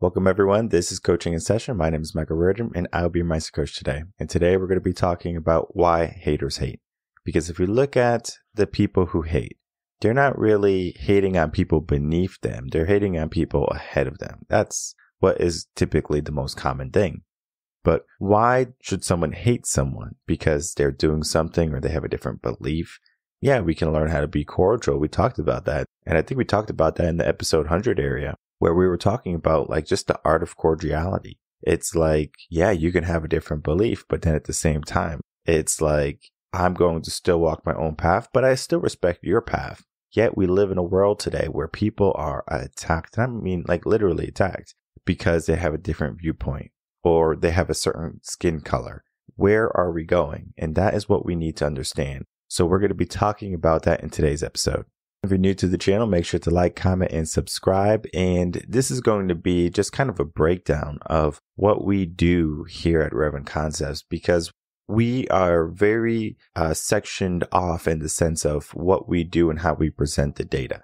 Welcome everyone. This is Coaching in Session. My name is Michael Rearden and I'll be your mindset coach today. And today we're going to be talking about why haters hate. Because if we look at the people who hate, they're not really hating on people beneath them. They're hating on people ahead of them. That's what is typically the most common thing. But why should someone hate someone? Because they're doing something or they have a different belief? Yeah, we can learn how to be cordial. We talked about that. And I think we talked about that in the episode 100 area, where we were talking about like just the art of cordiality. It's like, yeah, you can have a different belief, but then at the same time, it's like, I'm going to still walk my own path, but I still respect your path. Yet we live in a world today where people are attacked. I mean, like literally attacked because they have a different viewpoint or they have a certain skin color. Where are we going? And that is what we need to understand. So we're going to be talking about that in today's episode. If you're new to the channel, make sure to like, comment, and subscribe. And this is going to be just kind of a breakdown of what we do here at Reven Concepts, because we are very sectioned off in the sense of what we do and how we present the data.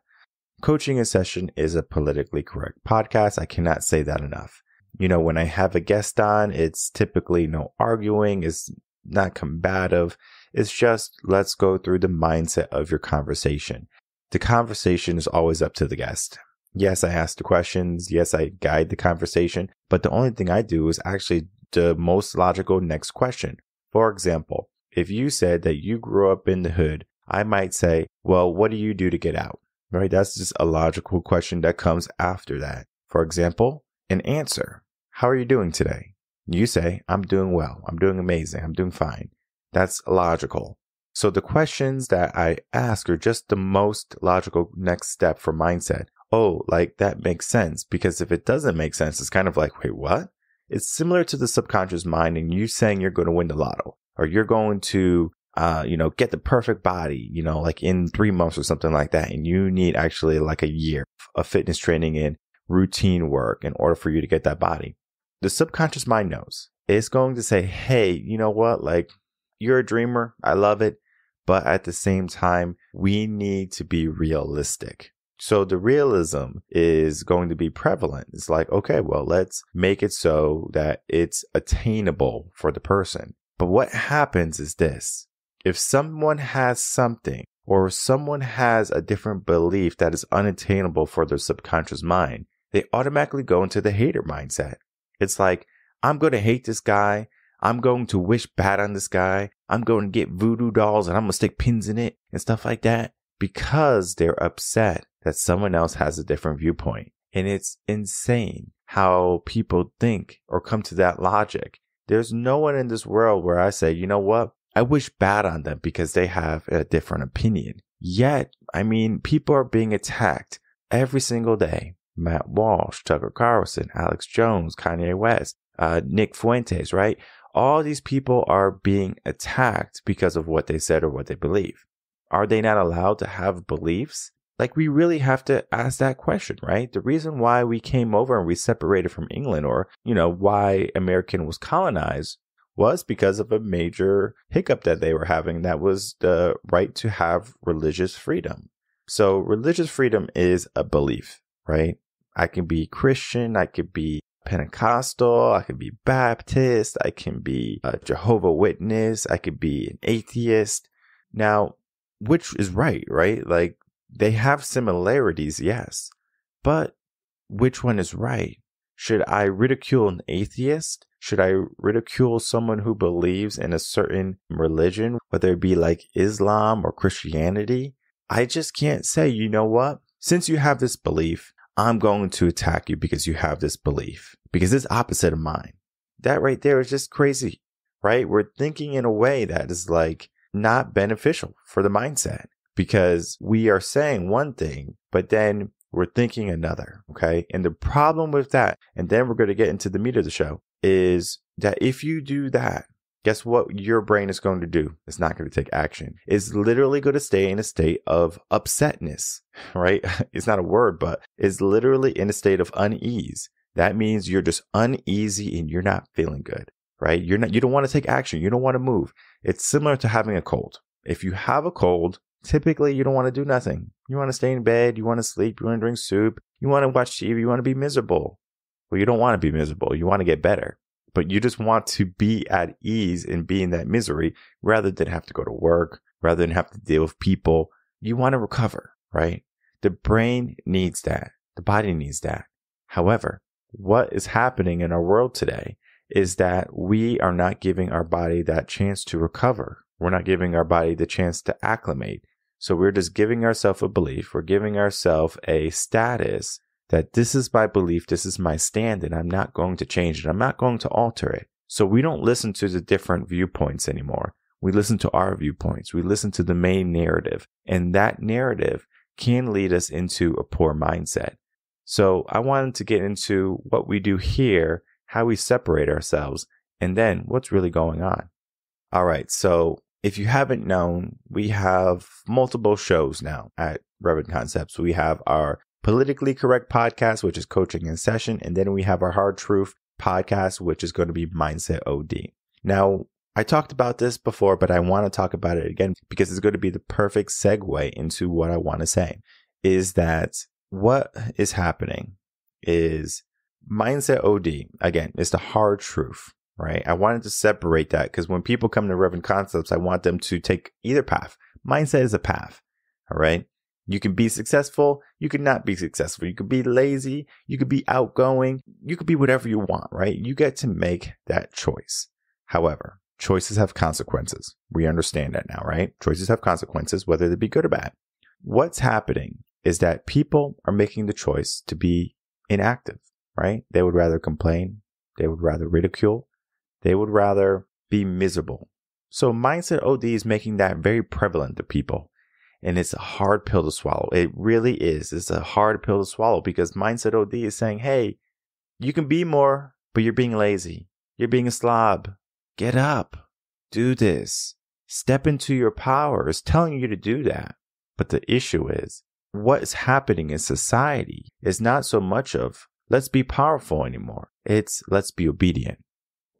Coaching in Session is a politically correct podcast. I cannot say that enough. You know, when I have a guest on, it's typically no arguing, it's not combative. It's just, let's go through the mindset of your conversation. The conversation is always up to the guest. Yes, I ask the questions. Yes, I guide the conversation. But the only thing I do is actually the most logical next question. For example, if you said that you grew up in the hood, I might say, well, what do you do to get out? Right? That's just a logical question that comes after that. For example, an answer. How are you doing today? You say, I'm doing well. I'm doing amazing. I'm doing fine. That's logical. So the questions that I ask are just the most logical next step for mindset. Oh, like that makes sense. Because if it doesn't make sense, it's kind of like, wait, what? It's similar to the subconscious mind and you saying you're going to win the lotto or you're going to, get the perfect body, like in 3 months or something like that. And you need actually like a year of fitness training and routine work in order for you to get that body. The subconscious mind knows. It's going to say, hey, you know what? Like, you're a dreamer. I love it. But at the same time, we need to be realistic. So the realism is going to be prevalent. It's like, okay, well, let's make it so that it's attainable for the person. But what happens is this. If someone has something or someone has a different belief that is unattainable for their subconscious mind, they automatically go into the hater mindset. It's like, I'm going to hate this guy. I'm going to wish bad on this guy. I'm going to get voodoo dolls and I'm going to stick pins in it and stuff like that because they're upset that someone else has a different viewpoint. And it's insane how people think or come to that logic. There's no one in this world where I say, you know what? I wish bad on them because they have a different opinion. Yet, people are being attacked every single day. Matt Walsh, Tucker Carlson, Alex Jones, Kanye West, Nick Fuentes, right? All these people are being attacked because of what they said or what they believe. Are they not allowed to have beliefs? Like, we really have to ask that question, right? The reason why we came over and we separated from England or, why America was colonized was because of a major hiccup that they were having. That was the right to have religious freedom. So religious freedom is a belief, right? I can be Christian. I could be Pentecostal, I could be Baptist, I can be a Jehovah's Witness, I could be an atheist. Now, which is right? Like, they have similarities, yes. But which one is right? Should I ridicule an atheist? Should I ridicule someone who believes in a certain religion, whether it be like Islam or Christianity? I just can't say, you know what? Since you have this belief, I'm going to attack you because you have this belief, because it's opposite of mine. That right there is just crazy, right? We're thinking in a way that is like not beneficial for the mindset because we are saying one thing, but then we're thinking another. Okay. And the problem with that, and then we're going to get into the meat of the show, is that if you do that, guess what your brain is going to do? It's not going to take action. It's literally going to stay in a state of upsetness, right? It's not a word, but it's literally in a state of unease. That means you're just uneasy and you're not feeling good, right? You don't want to take action. You don't want to move. It's similar to having a cold. If you have a cold, typically you don't want to do nothing. You want to stay in bed. You want to sleep. You want to drink soup. You want to watch TV. You want to be miserable, Well, you don't want to be miserable. You want to get better, but you just want to be at ease and be in that misery rather than have to go to work, rather than have to deal with people. You want to recover, right? The brain needs that. The body needs that. However, what is happening in our world today is that we are not giving our body that chance to recover. We're not giving our body the chance to acclimate. So we're just giving ourselves a belief. We're giving ourselves a status that this is my belief. This is my stand, and I'm not going to change it. I'm not going to alter it. So we don't listen to the different viewpoints anymore. We listen to our viewpoints. We listen to the main narrative, and that narrative can lead us into a poor mindset. So I wanted to get into what we do here, how we separate ourselves, and then what's really going on. All right. So if you haven't known, we have multiple shows now at Reven Concepts. We have our politically correct podcast, which is Coaching in Session. And then we have our Hard Truth podcast, which is going to be Mindset OD. Now, I talked about this before, but I want to talk about it again because it's going to be the perfect segue into what I want to say, is that what is happening is Mindset OD, again, is the hard truth, right? I wanted to separate that because when people come to Reven Concepts, I want them to take either path. Mindset is a path, all right? You can be successful. You can not be successful. You could be lazy. You could be outgoing. You could be whatever you want, right? You get to make that choice. However, choices have consequences. We understand that now, right? Choices have consequences, whether they be good or bad. What's happening is that people are making the choice to be inactive, right? They would rather complain. They would rather ridicule. They would rather be miserable. So Mindset OD is making that very prevalent to people. And it's a hard pill to swallow. It really is. It's a hard pill to swallow because Mindset OD is saying, hey, you can be more, but you're being lazy. You're being a slob. Get up. Do this. Step into your power. It's telling you to do that. But the issue is, what is happening in society is not so much of let's be powerful anymore. It's let's be obedient.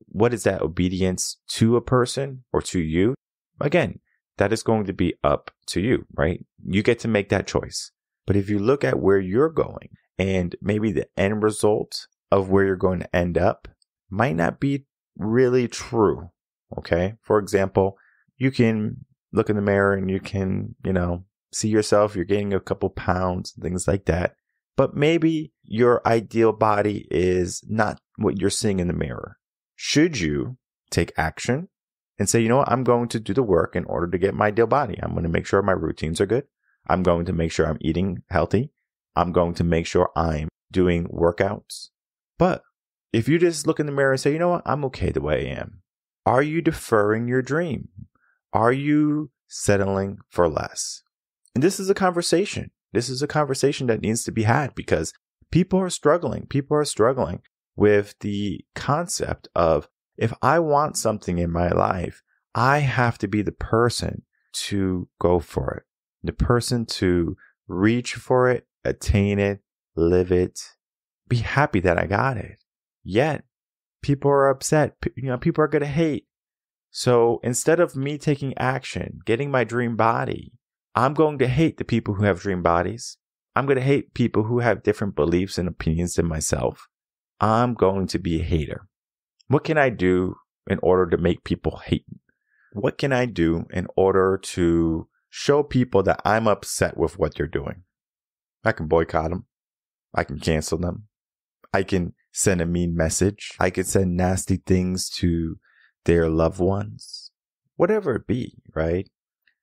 What is that obedience to a person or to you? Again, that is going to be up to you, right? You get to make that choice. But if you look at where you're going and maybe the end result of where you're going to end up might not be really true, okay? For example, you can look in the mirror and you can, see yourself, you're gaining a couple pounds, things like that. But maybe your ideal body is not what you're seeing in the mirror. Should you take action and say, you know what, I'm going to do the work in order to get my ideal body. I'm going to make sure my routines are good. I'm going to make sure I'm eating healthy. I'm going to make sure I'm doing workouts. But if you just look in the mirror and say, you know what, I'm okay the way I am. Are you deferring your dream? Are you settling for less? And this is a conversation. This is a conversation that needs to be had because people are struggling. People are struggling with the concept of, if I want something in my life, I have to be the person to go for it, the person to reach for it, attain it, live it, be happy that I got it. Yet people are upset. People are going to hate. So instead of me taking action, getting my dream body, I'm going to hate the people who have dream bodies. I'm going to hate people who have different beliefs and opinions than myself. I'm going to be a hater. What can I do in order to make people hate me? What can I do in order to show people that I'm upset with what they're doing? I can boycott them. I can cancel them. I can send a mean message. I can send nasty things to their loved ones. Whatever it be, right?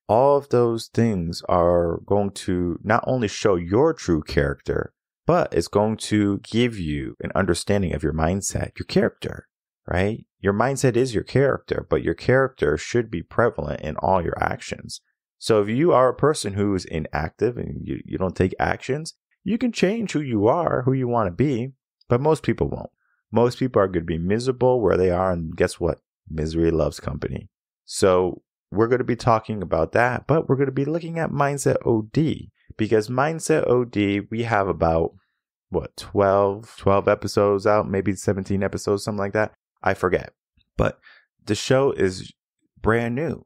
All of those things are going to not only show your true character, but it's going to give you an understanding of your mindset, your character, right? Your mindset is your character, but your character should be prevalent in all your actions. So if you are a person who is inactive and you don't take actions, you can change who you are, who you want to be, but most people won't. Most people are going to be miserable where they are, and guess what? Misery loves company. So we're going to be talking about that, but we're going to be looking at Mindset OD because Mindset OD, we have about, 12 episodes out, maybe 17 episodes, something like that. I forget. But the show is brand new.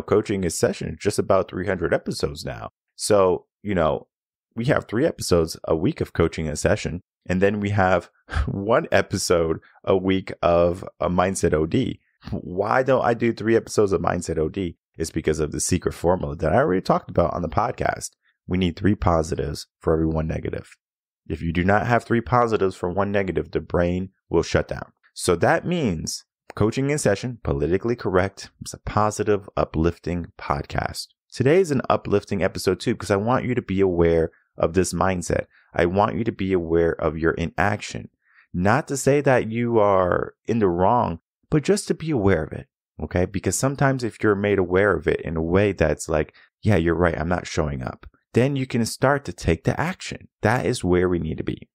Coaching is session, just about 300 episodes now. So, we have 3 episodes a week of coaching a session. And then we have 1 episode a week of a mindset OD. Why don't I do 3 episodes of mindset OD? It's because of the secret formula that I already talked about on the podcast. We need 3 positives for every 1 negative. If you do not have 3 positives for 1 negative, the brain will shut down. So that means coaching in session, politically correct, is a positive, uplifting podcast. Today is an uplifting episode too, because I want you to be aware of this mindset. I want you to be aware of your inaction. Not to say that you are in the wrong, but just to be aware of it. Okay? Because sometimes if you're made aware of it in a way that's like, yeah, you're right, I'm not showing up, then you can start to take the action. That is where we need to be.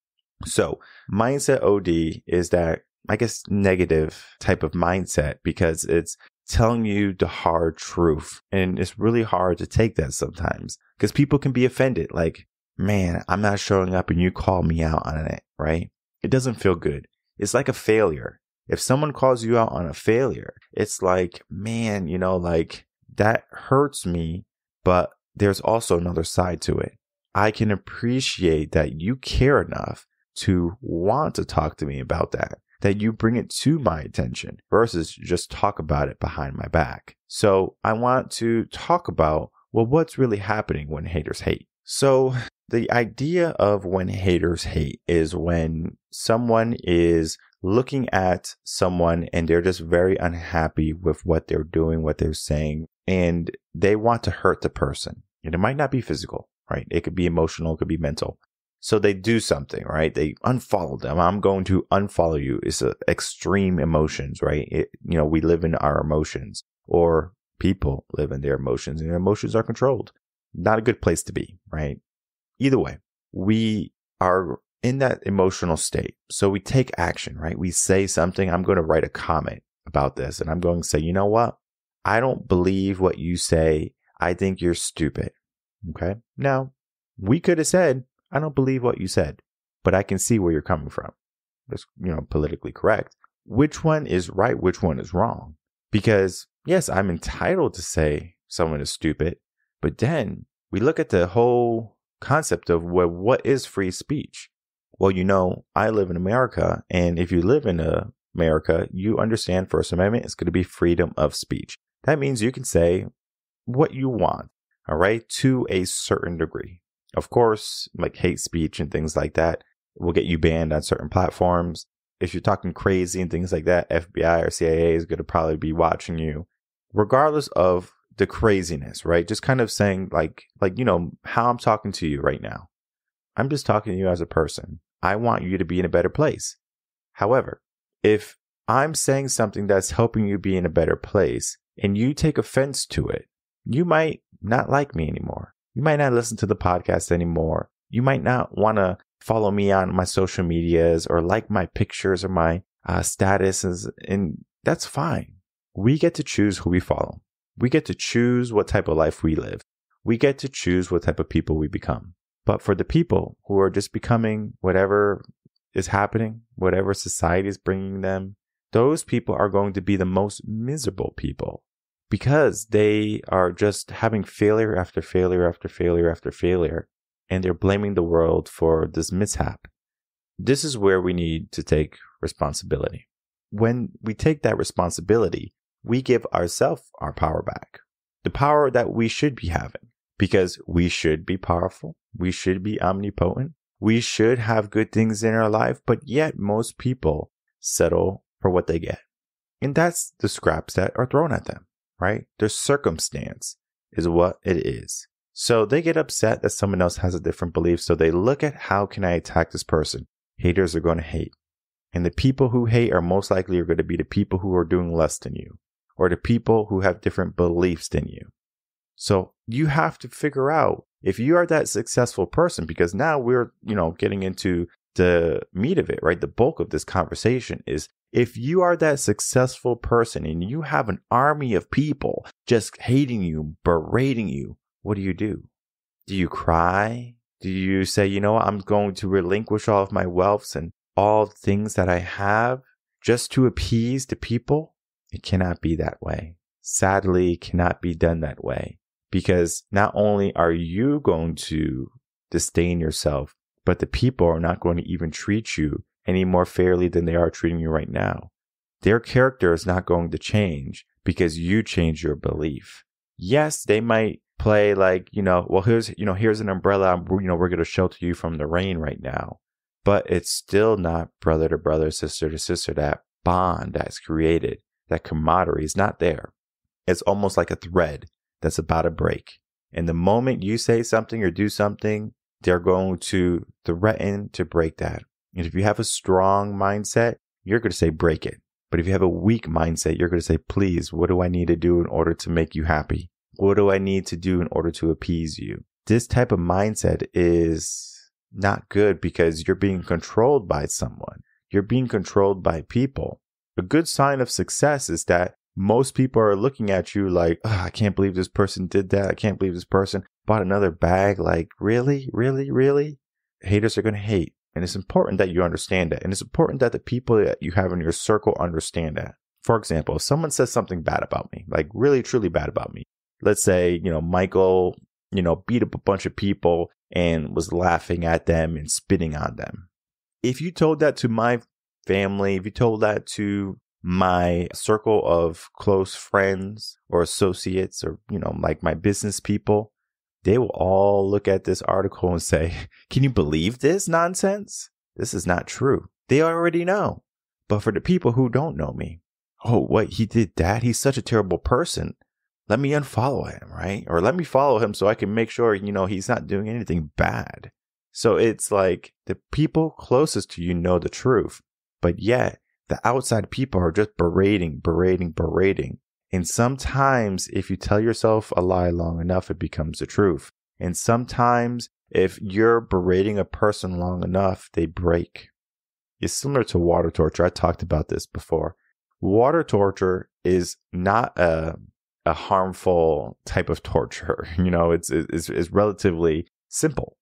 So mindset OD is that, I guess, negative type of mindset because it's telling you the hard truth. And it's really hard to take that sometimes because people can be offended. Like, man, I'm not showing up and you call me out on it, right? It doesn't feel good. It's like a failure. If someone calls you out on a failure, it's like, man, like that hurts me, but there's also another side to it. I can appreciate that you care enough to want to talk to me about that you bring it to my attention versus just talk about it behind my back. So I want to talk about, well, what's really happening when haters hate? So the idea of when haters hate is when someone is looking at someone and they're just very unhappy with what they're doing, what they're saying, and they want to hurt the person. And it might not be physical, right? It could be emotional, it could be mental. So they do something, right? They unfollow them. I'm going to unfollow you. It's extreme emotions, right? We live in our emotions, or people live in their emotions, and their emotions are controlled. Not a good place to be, right? Either way, we are in that emotional state. So we take action, right? We say something. I'm going to write a comment about this, and I'm going to say, you know what? I don't believe what you say. I think you're stupid. Okay. Now, we could have said, I don't believe what you said, but I can see where you're coming from. That's, politically correct. Which one is right? Which one is wrong? Because yes, I'm entitled to say someone is stupid, but then we look at the whole concept of what is free speech? Well, I live in America, and if you live in America, you understand First Amendment is going to be freedom of speech. That means you can say what you want, all right, to a certain degree. Of course, like hate speech and things like that will get you banned on certain platforms. If you're talking crazy and things like that, FBI or CIA is going to probably be watching you, regardless of the craziness, right? Just kind of saying like, how I'm talking to you right now. I'm just talking to you as a person. I want you to be in a better place. However, if I'm saying something that's helping you be in a better place and you take offense to it, you might not like me anymore. You might not listen to the podcast anymore. You might not want to follow me on my social medias or like my pictures or my statuses. And that's fine. We get to choose who we follow. We get to choose what type of life we live. We get to choose what type of people we become. But for the people who are just becoming whatever is happening, whatever society is bringing them, those people are going to be the most miserable people because they are just having failure after failure after failure after failure, and they're blaming the world for this mishap. This is where we need to take responsibility. When we take that responsibility, we give ourselves our power back, the power that we should be having, because we should be powerful. We should be omnipotent. We should have good things in our life, but yet most people settle for what they get. And that's the scraps that are thrown at them, right? Their circumstance is what it is. So they get upset that someone else has a different belief. So they look at, how can I attack this person? Haters are going to hate. And the people who hate are most likely going to be the people who are doing less than you, or the people who have different beliefs than you. So you have to figure out if you are that successful person, because now we're, getting into the meat of it, right? The bulk of this conversation is, if you are that successful person and you have an army of people just hating you, berating you, what do? Do you cry? Do you say, I'm going to relinquish all of my wealth and all the things that I have just to appease the people? It cannot be that way. Sadly, it cannot be done that way. Because not only are you going to disdain yourself, but the people are not going to even treat you any more fairly than they are treating you right now. Their character is not going to change because you change your belief. Yes, they might play like, well, here's an umbrella. We're going to shelter you from the rain right now. But it's still not brother to brother, sister to sister. That bond that's created, that camaraderie is not there. It's almost like a thread that's about to break. And the moment you say something or do something, they're going to threaten to break that. And if you have a strong mindset, you're going to say, break it. But if you have a weak mindset, you're going to say, please, what do I need to do in order to make you happy? What do I need to do in order to appease you? This type of mindset is not good because you're being controlled by someone. You're being controlled by people. A good sign of success is that most people are looking at you like, oh, I can't believe this person did that. I can't believe this person bought another bag. Like, really? Really? Really? Haters are going to hate. And it's important that you understand that. And it's important that the people that you have in your circle understand that. For example, if someone says something bad about me, like really, truly bad about me, let's say, Michael, beat up a bunch of people and was laughing at them and spitting on them. If you told that to my family, if you told that to my circle of close friends or associates or, like my business people, they will all look at this article and say, can you believe this nonsense? This is not true. They already know. But for the people who don't know me, oh, what, he did that? He's such a terrible person. Let me unfollow him, right? Or let me follow him so I can make sure, he's not doing anything bad. So it's like the people closest to you know the truth, but yet the outside people are just berating. And sometimes if you tell yourself a lie long enough, it becomes the truth. And sometimes if you're berating a person long enough, they break. It's similar to water torture. I talked about this before. Water torture is not a harmful type of torture. It's relatively simple.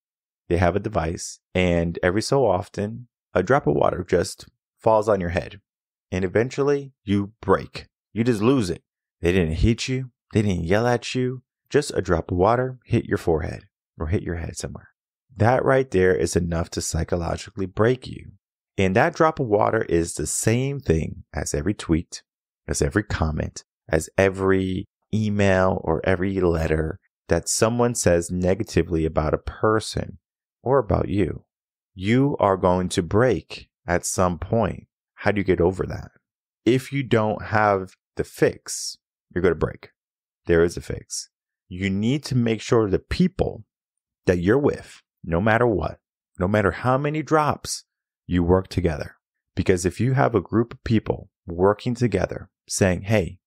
They have a device, and every so often, a drop of water just falls on your head. And eventually, you break. You just lose it. They didn't hit you. They didn't yell at you. Just a drop of water hit your forehead or hit your head somewhere. That right there is enough to psychologically break you. And that drop of water is the same thing as every tweet, as every comment, as every email or every letter that someone says negatively about a person or about you. You are going to break at some point. How do you get over that? If you don't have the fix, you're going to break. There is a fix. You need to make sure the people that you're with, no matter what, no matter how many drops, you work together. Because if you have a group of people working together saying, hey,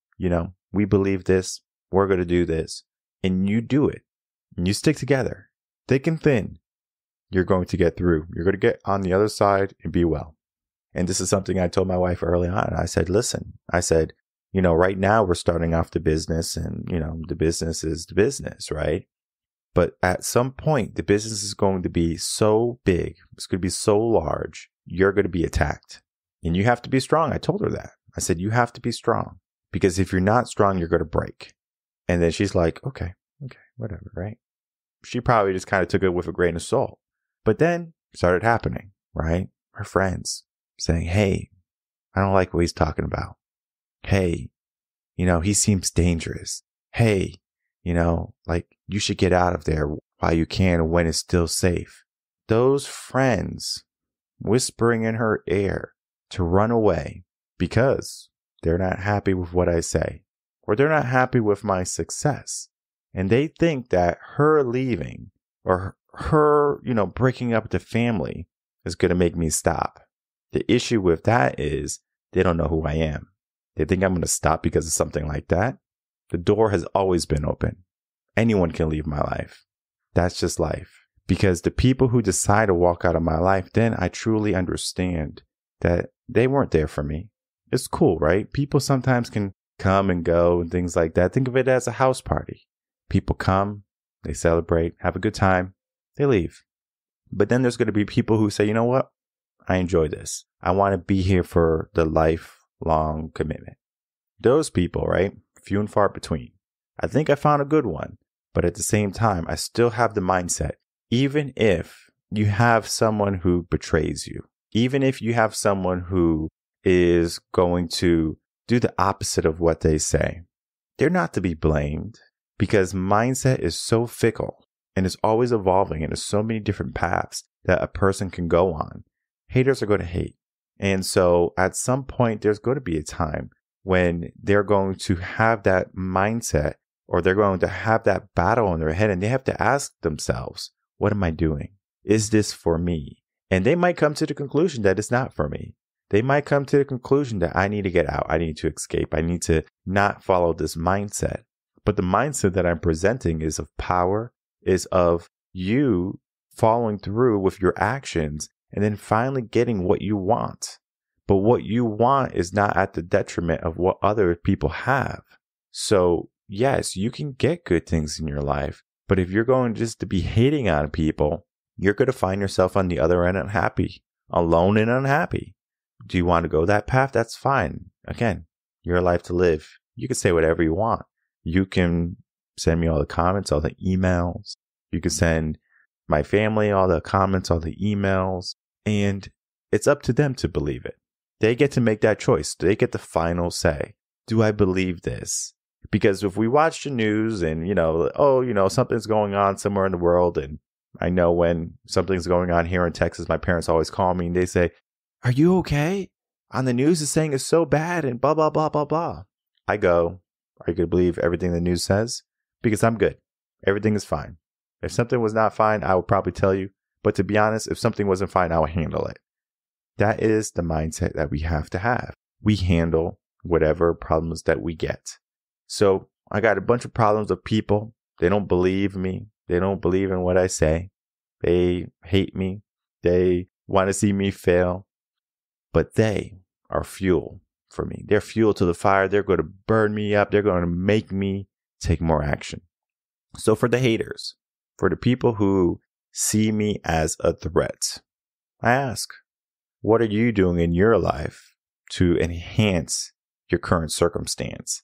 we believe this, we're going to do this, and you do it, and you stick together, thick and thin, you're going to get through. You're going to get on the other side and be well. And this is something I told my wife early on. I said, listen, right now we're starting off the business and, the business is the business, right? But at some point, the business is going to be so big. It's going to be so large. You're going to be attacked and you have to be strong. I told her that. I said, you have to be strong because if you're not strong, you're going to break. And then she's like, okay, whatever, right? She probably just kind of took it with a grain of salt. But then it started happening, right? Her friends saying, hey, I don't like what he's talking about. Hey, he seems dangerous. Hey, you should get out of there while you can when it's still safe. Those friends whispering in her ear to run away because they're not happy with what I say or they're not happy with my success. And they think that her leaving or her, breaking up the family is going to make me stop. The issue with that is they don't know who I am. They think I'm going to stop because of something like that. The door has always been open. Anyone can leave my life. That's just life. Because the people who decide to walk out of my life, then I truly understand that they weren't there for me. It's cool, right? People sometimes can come and go and things like that. Think of it as a house party. People come, they celebrate, have a good time, they leave. But then there's going to be people who say, you know what? I enjoy this. I want to be here for the lifelong commitment. Those people, right? Few and far between. I think I found a good one. But at the same time, I still have the mindset. even if you have someone who betrays you, even if you have someone who is going to do the opposite of what they say, they're not to be blamed because mindset is so fickle and it's always evolving and there's so many different paths that a person can go on. Haters are going to hate. And so at some point, there's going to be a time when they're going to have that mindset or they're going to have that battle in their head and they have to ask themselves, what am I doing? Is this for me? And they might come to the conclusion that it's not for me. They might come to the conclusion that I need to get out. I need to escape. I need to not follow this mindset. But the mindset that I'm presenting is of power, is of you following through with your actions and then finally getting what you want. But what you want is not at the detriment of what other people have. So yes, you can get good things in your life. But if you're going just to be hating on people, you're going to find yourself on the other end unhappy, alone and unhappy. Do you want to go that path? That's fine. Again, your life to live. You can say whatever you want. You can send me all the comments, all the emails. You can send my family all the comments, all the emails. And it's up to them to believe it. They get to make that choice. They get the final say. Do I believe this? Because if we watch the news and, something's going on somewhere in the world, and I know when something's going on here in Texas, my parents always call me and they say, are you okay? On the news is saying it's so bad and blah, blah, blah, blah, blah. I go, are you going to believe everything the news says? Because I'm good. Everything is fine. If something was not fine, I would probably tell you. But to be honest, if something wasn't fine, I would handle it. That is the mindset that we have to have. We handle whatever problems that we get. So I got a bunch of problems with people. They don't believe me. They don't believe in what I say. They hate me. They want to see me fail. But they are fuel for me. They're fuel to the fire. They're going to burn me up. They're going to make me take more action. So for the haters, for the people who see me as a threat, I ask, what are you doing in your life to enhance your current circumstance?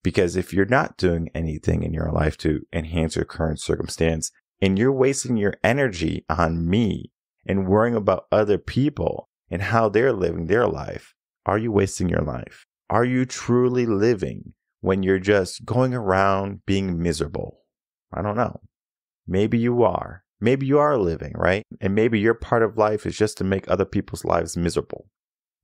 Because if you're not doing anything in your life to enhance your current circumstance and you're wasting your energy on me and worrying about other people and how they're living their life, are you wasting your life? Are you truly living when you're just going around being miserable? I don't know. Maybe you are. Maybe you are living, right? And maybe your part of life is just to make other people's lives miserable.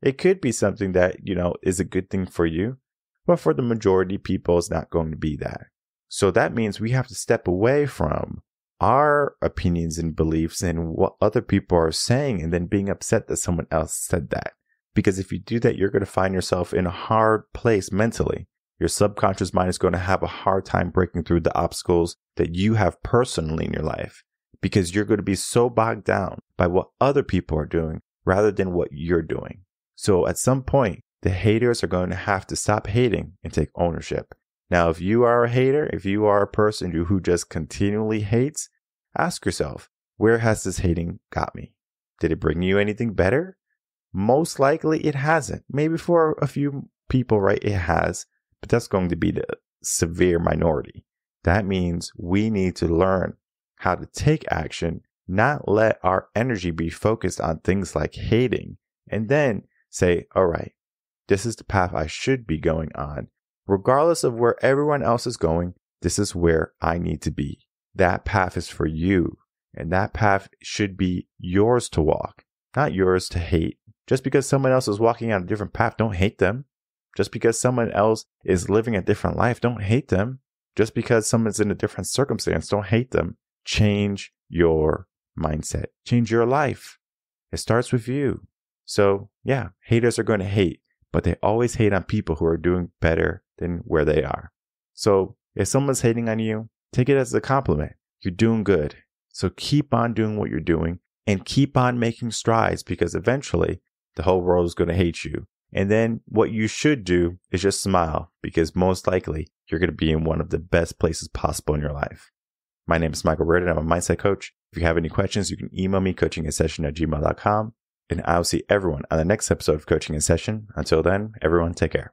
It could be something that, is a good thing for you. But for the majority of people, it's not going to be that. So that means we have to step away from our opinions and beliefs and what other people are saying and then being upset that someone else said that. Because if you do that, you're going to find yourself in a hard place mentally. Your subconscious mind is going to have a hard time breaking through the obstacles that you have personally in your life because you're going to be so bogged down by what other people are doing rather than what you're doing. So at some point, the haters are going to have to stop hating and take ownership. Now, if you are a hater, if you are a person who just continually hates, ask yourself, where has this hating got me? Did it bring you anything better? Most likely it hasn't. Maybe for a few people, right, it has, but that's going to be the severe minority. That means we need to learn how to take action, not let our energy be focused on things like hating, and then say, all right, this is the path I should be going on. Regardless of where everyone else is going, this is where I need to be. That path is for you, and that path should be yours to walk, not yours to hate. Just because someone else is walking on a different path, don't hate them. Just because someone else is living a different life, don't hate them. Just because someone's in a different circumstance, don't hate them. Change your mindset. Change your life. It starts with you. So yeah, haters are going to hate, but they always hate on people who are doing better than where they are. So if someone's hating on you, take it as a compliment. You're doing good. So keep on doing what you're doing and keep on making strides because eventually the whole world is going to hate you. And then what you should do is just smile because most likely you're going to be in one of the best places possible in your life. My name is Michael Rearden. I'm a mindset coach. If you have any questions, you can email me coachinginsession@gmail.com. And I'll see everyone on the next episode of Coaching in Session. Until then, everyone take care.